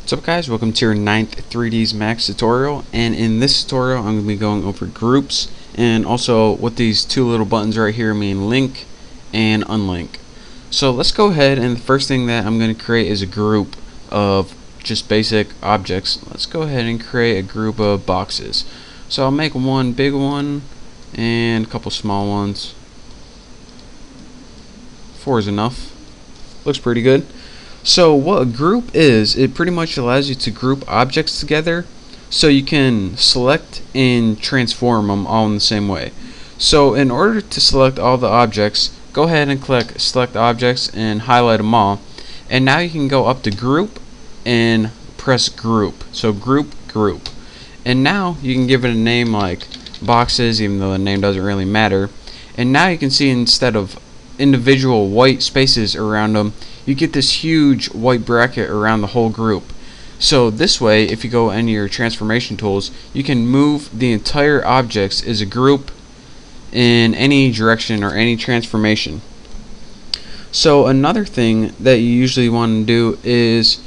What's up guys, welcome to your 9th 3ds Max tutorial, and in this tutorial I'm going to be going over groups and also what these two little buttons right here mean, link and unlink. So let's go ahead, and the first thing that I'm going to create is a group of just basic objects. Let's go ahead and create a group of boxes. So I'll make one big one and a couple small ones. 4 is enough. Looks pretty good. So what a group is, it pretty much allows you to group objects together so you can select and transform them all in the same way. So in order to select all the objects, go ahead and click select objects and highlight them all, and now you can go up to group and press group. So group, and now you can give it a name like boxes, even though the name doesn't really matter. And now you can see, instead of individual white spaces around them, you get this huge white bracket around the whole group. So this way, if you go into your transformation tools, you can move the entire objects as a group in any direction or any transformation. So another thing that you usually want to do is,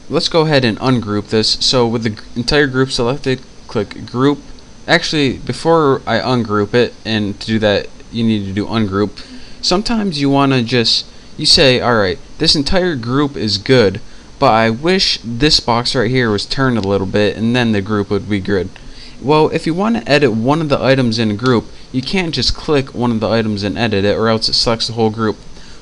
let's go ahead and ungroup this. So with the entire group selected, click group. Actually, before I ungroup it, and to do that you need to do ungroup. Sometimes you want to just, you say, alright, this entire group is good, but I wish this box right here was turned a little bit, and then the group would be good. Well, if you want to edit one of the items in a group, you can't just click one of the items and edit it, or else it selects the whole group.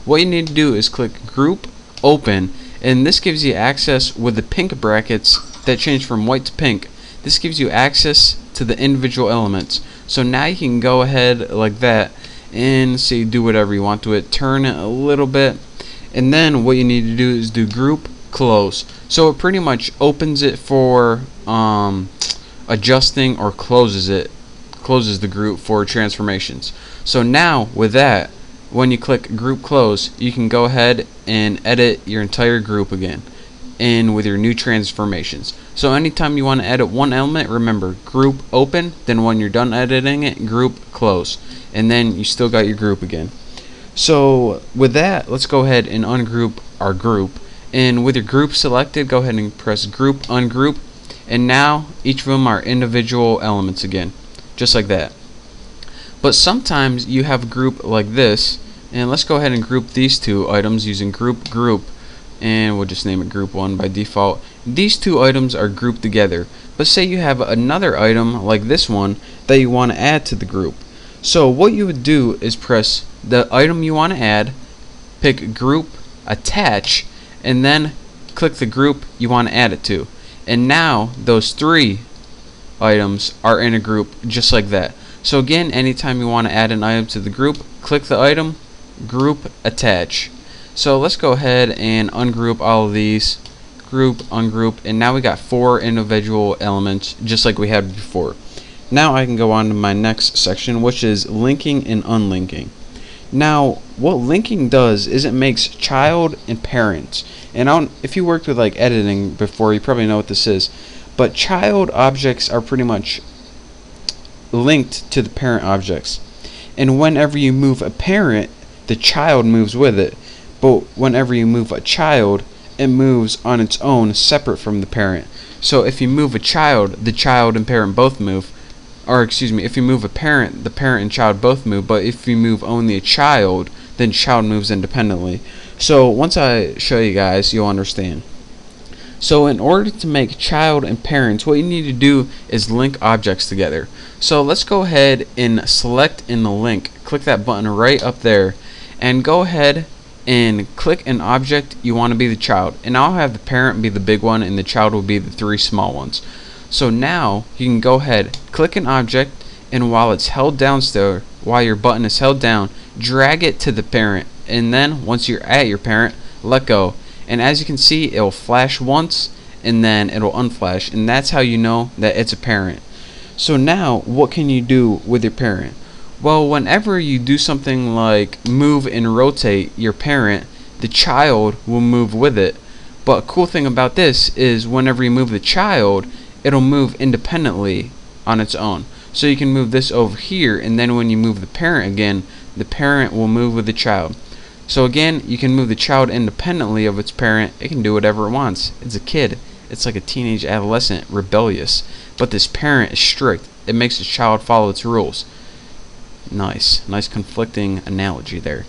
What you need to do is click group, open, and this gives you access with the pink brackets that change from white to pink. This gives you access to the individual elements. So now you can go ahead like that and see, do whatever you want to it, turn it a little bit, and then what you need to do is do group close. So it pretty much opens it for adjusting, or closes the group for transformations. So now with that, when you click group close, you can go ahead and edit your entire group again, and with your new transformations. So anytime you want to edit one element, remember group open, then when you're done editing it, group close, and then you still got your group again. So with that, let's go ahead and ungroup our group, and with your group selected, go ahead and press group ungroup, and now each of them are individual elements again, just like that. But sometimes you have a group like this, and let's go ahead and group these two items using group, and we'll just name it group 1 by default. These two items are grouped together, but say you have another item like this one that you want to add to the group. So what you would do is press the item you want to add, pick group, attach, and then click the group you want to add it to. And now those three items are in a group just like that. So again, anytime you want to add an item to the group, click the item, group, attach. So let's go ahead and ungroup all of these, group, ungroup, and now we got 4 individual elements just like we had before. Now I can go on to my next section, which is linking and unlinking. Now what linking does is it makes child and parent, and if you worked with like editing before, you probably know what this is, but child objects are pretty much linked to the parent objects, and whenever you move a parent, the child moves with it. But whenever you move a child, it moves on its own, separate from the parent. So if you move a child, the child and parent both move. Or excuse me, if you move a parent, the parent and child both move. But if you move only a child, then child moves independently. So once I show you guys, you'll understand. So in order to make child and parents, what you need to do is link objects together. So let's go ahead and select in the link. Click that button right up there, and go ahead and click an object you want to be the child, and I'll have the parent be the big one and the child will be the 3 small ones. So now you can go ahead, click an object, and while it's held down still, while your button is held down, drag it to the parent, and then once you're at your parent, let go, and as you can see, it'll flash once and then it'll unflash, and that's how you know that it's a parent. So now what can you do with your parent? Well, whenever you do something like move and rotate your parent, the child will move with it. But a cool thing about this is whenever you move the child, it'll move independently on its own. So you can move this over here, and then when you move the parent again, the parent will move with the child. So again, you can move the child independently of its parent. It can do whatever it wants. It's a kid. it's like a teenage adolescent, rebellious, but this parent is strict. It makes the child follow its rules. Nice conflicting analogy there.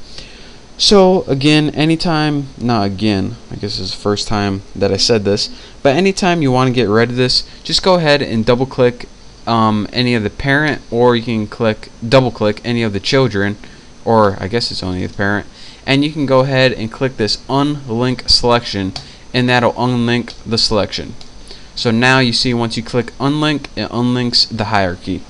So again, not again, I guess this is the first time that I said this, but anytime you want to get rid of this, just go ahead and double click any of the parent, or you can double click any of the children, or I guess it's only the parent, and you can go ahead and click this unlink selection, and that'll unlink the selection. So now you see, once you click unlink, it unlinks the hierarchy.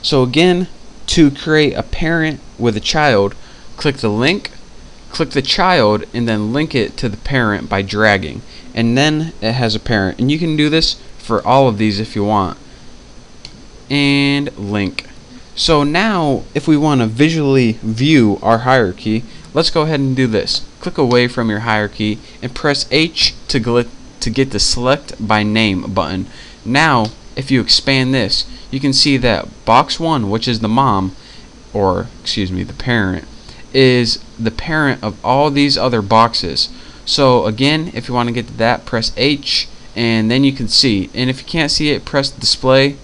So again, to create a parent with a child, click the link, click the child, and then link it to the parent by dragging, and then it has a parent. And you can do this for all of these if you want. And link. So now if we want to visually view our hierarchy, let's go ahead and do this. Click away from your hierarchy and press H to get the select by name button. Now if you expand this, you can see that box 1, which is the mom, or excuse me, the parent, is the parent of all these other boxes. So again, if you want to get to that, press H, and then you can see. And if you can't see it, press display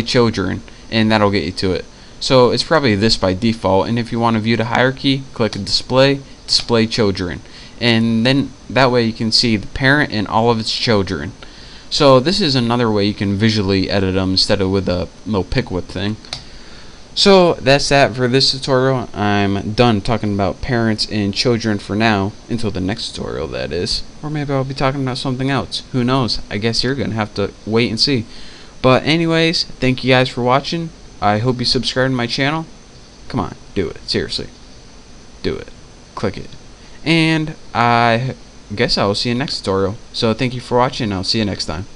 children, and that'll get you to it. So it's probably this by default, and if you want to view the hierarchy, click display children, and then that way you can see the parent and all of its children. So this is another way you can visually edit them instead of with a little pick whip thing. So that's that for this tutorial. I'm done talking about parents and children for now, until the next tutorial, that is. Or maybe I'll be talking about something else. Who knows? I guess you're gonna have to wait and see. But anyways, thank you guys for watching. I hope you subscribe to my channel. Come on, do it. Seriously. Do it. Click it. And I guess I will see you next tutorial. So thank you for watching, and I'll see you next time.